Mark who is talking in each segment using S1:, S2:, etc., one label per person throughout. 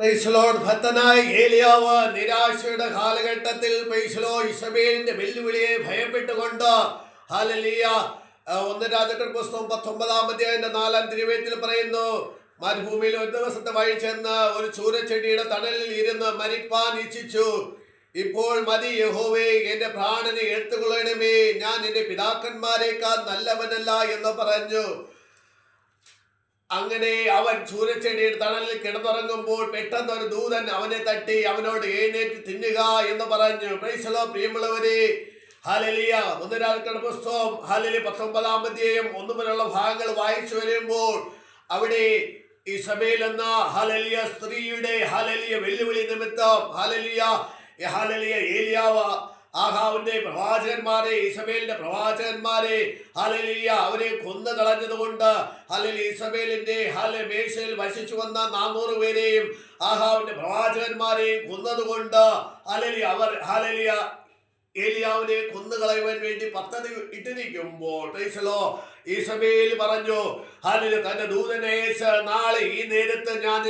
S1: ഭക്തനായി ഏലിയാവ് നിരാശയുടെ കാലഘട്ടത്തിൽ ഇസബേലിന്റെ വെല്ലുവിളിയെ ഭയപ്പെട്ടുകൊണ്ട് ഹല്ലേലൂയ 1 രാജാക്കന്മാർ പുസ്തകം 19 അധ്യായത്തിന്റെ 4 തിരുവചനത്തിൽ പറയുന്നു, മരുഭൂമിയിൽ ഒരു ദിവസത്തെ വഴി ചെന്ന് ഒരു ചൂരച്ചെടിയുടെ തണലിൽ ഇരുന്ന് മരിപ്പാൻ ഇച്ഛിച്ചു. ഇപ്പോൾ മതി യഹോവേ, എന്റെ പ്രാണനെ എടുത്തുകൊള്ളണമേ, ഞാൻ എന്റെ പിതാക്കന്മാരെക്കാൾ നല്ലവനല്ല എന്ന് പറഞ്ഞു. അങ്ങനെ അവൻ ചൂരച്ചെടിയുടെ തണലിൽ കിടന്നുറങ്ങുമ്പോൾ പെട്ടെന്ന് ഒരു ദൂതൻ അവനെ തട്ടി അവനോട് എഴുന്നേറ്റ് തിന്നുക എന്ന് പറഞ്ഞു. Praise the Lord. പ്രിയമുള്ളവരെ, ഹല്ലേലൂയ. 1 രാജാക്കന്മാർ പുസ്തകം 19 അധ്യായം 1 മുതലുള്ള ഭാഗങ്ങൾ വായിച്ചു വരുമ്പോൾ അവിടെ ഇസബേൽ എന്ന ഹല്ലേലൂയ സ്ത്രീയുടെ ഹല്ലേലൂയ വെല്ലുവിളി നിമിത്തം ഹല്ലേലൂയ ഏലിയാവ് ആഹാവിന്റെ പ്രവാചകന്മാരെ, ഇസബേലിന്റെ പ്രവാചകന്മാരെ ഹല്ലേലൂയ അവരെ കൊന്നു കളഞ്ഞതുകൊണ്ട് ഹല്ലേലൂയ ഇസബേലിന്റെ മേശയിൽ വസിച്ചു വന്ന 400 പേരെയും ആഹാവിന്റെ പ്രവാചകന്മാരെയും കൊന്നതുകൊണ്ട് ഹല്ലേലൂയ അവർ ഹല്ലേലൂയ ഏലിയാവിനെ കൊന്നുകളയുവാൻ വേണ്ടി പദ്ധതി ഇട്ടിരിക്കുമ്പോൾ ഈസബേൽ പറഞ്ഞു, ഹല്ലേലൂയ, തന്റെ ദൂതനെ നാളെ ഈ നേരത്ത് ഞാൻ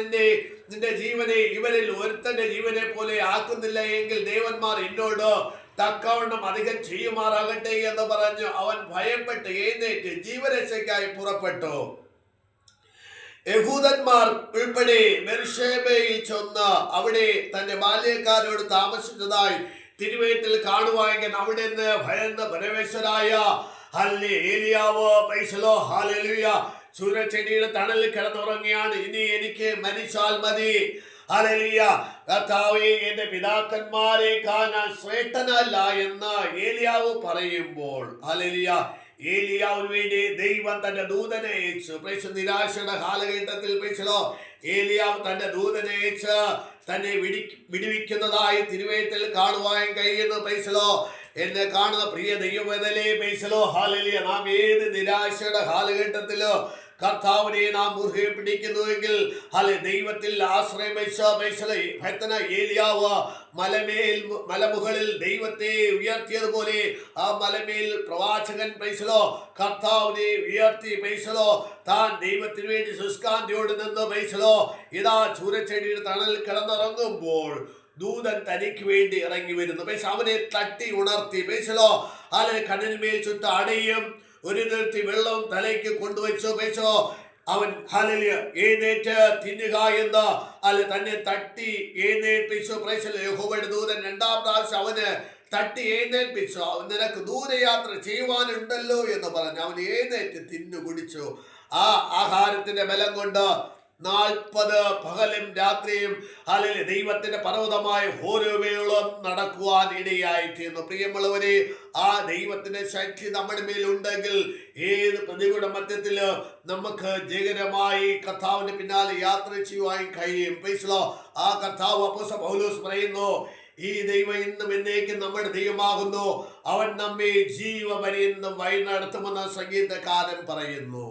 S1: നിന്റെ ജീവനെ ഇവരിൽ ഒരുത്തന്റെ ജീവനെ പോലെ ആക്കുന്നില്ല എങ്കിൽ ദേവന്മാർ എന്നോട് തക്കവണ്ണം അധികം ചെയ്യുമാറാകട്ടെ എന്ന് പറഞ്ഞു. അവൻ ഭയപ്പെട്ട് എഴുന്നേറ്റ് ജീവരക്ഷയ്ക്കായി പുറപ്പെട്ടു. യഹൂദന്മാർ ഉൾപ്പെടെ ബെർശേബയിൽ ചെന്ന് അവിടെ തന്റെ ബാല്യക്കാരോട് താമസിച്ചതായി തിരുവചനത്തിൽ കാണുവായെങ്കിൽ അവിടെ നിന്ന് ഭയന്ന് പരമേശ്വരായ ഏലിയാവ് ഹല്ലേലൂയ ചൂരച്ചെടിയുടെ തണലിൽ കിടന്നുറങ്ങിയാണ്. ഇനി എനിക്ക് മരിച്ചാൽ മതി. ഹല്ലേലൂയ. കർത്താവേ, എന്റെ പിതാക്കന്മാരെ കാണാൻ ശ്രേഷ്ഠനല്ല എന്ന് ഏലിയാവ് പറയുമ്പോൾ ഹല്ലേലൂയ ഏലിയാവിന് വേണ്ടി ദൈവം തന്റെ ദൂതനെ അയച്ചു. നിരാശയുടെ കാലഘട്ടത്തിൽ ഏലിയാവ് തന്റെ ദൂതനെ അയച്ച് തന്നെ വിടുവിക്കുന്നതായി തിരുവചനത്തിൽ കാണുവാൻ കഴിയുന്നു. എന്നെ കാണുന്ന പ്രിയ ദൈവവേദനേ, ഹല്ലേലൂയ, നാം ഏത് നിരാശയുടെ കാലഘട്ടത്തിലോ കർത്താവിനെ നാം മുറുകെ പിടിക്കുന്നുവെങ്കിൽ ദൈവത്തിൽ ആശ്രയം ഭക്തന ഏലിയാവ് മലമുകളിൽ ദൈവത്തെ ഉയർത്തിയതുപോലെ ആ മലമേൽ പ്രവാചകൻ കർത്താവിനെ ഉയർത്തി താൻ ദൈവത്തിന് വേണ്ടി ശുഷ്കാന്തിയോട് നിന്ന് ഇതാ ചൂരച്ചെടിയുടെ തണലിൽ കിടന്നിറങ്ങുമ്പോൾ ദൂതൻ തനിക്ക് വേണ്ടി ഇറങ്ങി വരുന്നു. അവനെ തട്ടി ഉണർത്തി കണ്ണിന്മേൽ ചുറ്റ അടയും ഒരു നിർത്തി വെള്ളം തലയ്ക്ക് കൊണ്ടുവച്ചോ അവൻ ഹല്ലേലൂയ എഴുന്നേറ്റ് തിന്നുക എന്ന് തന്നെ തട്ടി എഴുന്നേൽപ്പിച്ചു. യഹോവയുടെ ദൂതൻ 2ാം പ്രാവശ്യം അവന് തട്ടി എഴുന്നേൽപ്പിച്ചു. നിനക്ക് ദൂരയാത്ര ചെയ്യുവാനുണ്ടല്ലോ എന്ന് പറഞ്ഞു. അവൻ എഴുന്നേറ്റ് തിന്നു കുടിച്ചു. ആ ആഹാരത്തിന്റെ ബലം കൊണ്ട് 40 പകലും രാത്രിയും ഹല്ലേലൂയ ദൈവത്തിന്റെ പർവ്വതമായ ഹോരേബിലോളം നടക്കുവാൻ ഇടയായിത്തീർന്നു. പ്രിയമുള്ളവരെ, ആ ദൈവത്തിന്റെ ശക്തി നമ്മുടെ മേലുണ്ടെങ്കിൽ ഏത് പ്രതികൂല മധ്യത്തില് നമുക്ക് ജയകരമായി കർത്താവിന്റെ പിന്നാലെ യാത്ര ചെയ്യുവാൻ കഴിയും. ആ കർത്താവ് അപ്പോസ്തലൻ പൗലോസ് പറയുന്നു, ഈ ദൈവം ഇന്നും എന്നേക്കും നമ്മുടെ ദൈവമാകുന്നു, അവൻ നമ്മെ ജീവപര്യന്തം വഴി നടത്തുമെന്ന് സംഗീതകാരൻ പറയുന്നു.